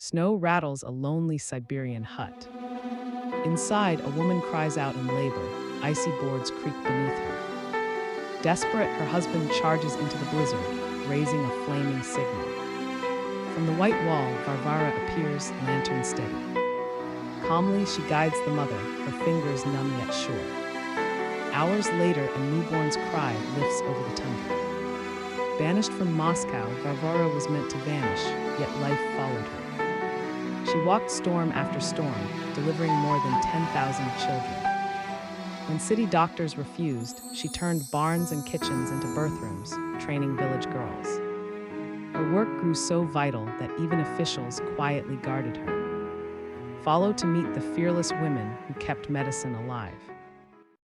Snow rattles a lonely Siberian hut. Inside, a woman cries out in labor. Icy boards creak beneath her. Desperate, her husband charges into the blizzard, raising a flaming signal. From the white wall, Varvara appears, lantern steady. Calmly, she guides the mother, her fingers numb yet sure. Hours later, a newborn's cry lifts over the tundra. Banished from Moscow, Varvara was meant to vanish, yet life followed her. She walked storm after storm, delivering more than 10,000 children. When city doctors refused, she turned barns and kitchens into birth rooms, training village girls. Her work grew so vital that even officials quietly guarded her. Follow to meet the fearless women who kept medicine alive.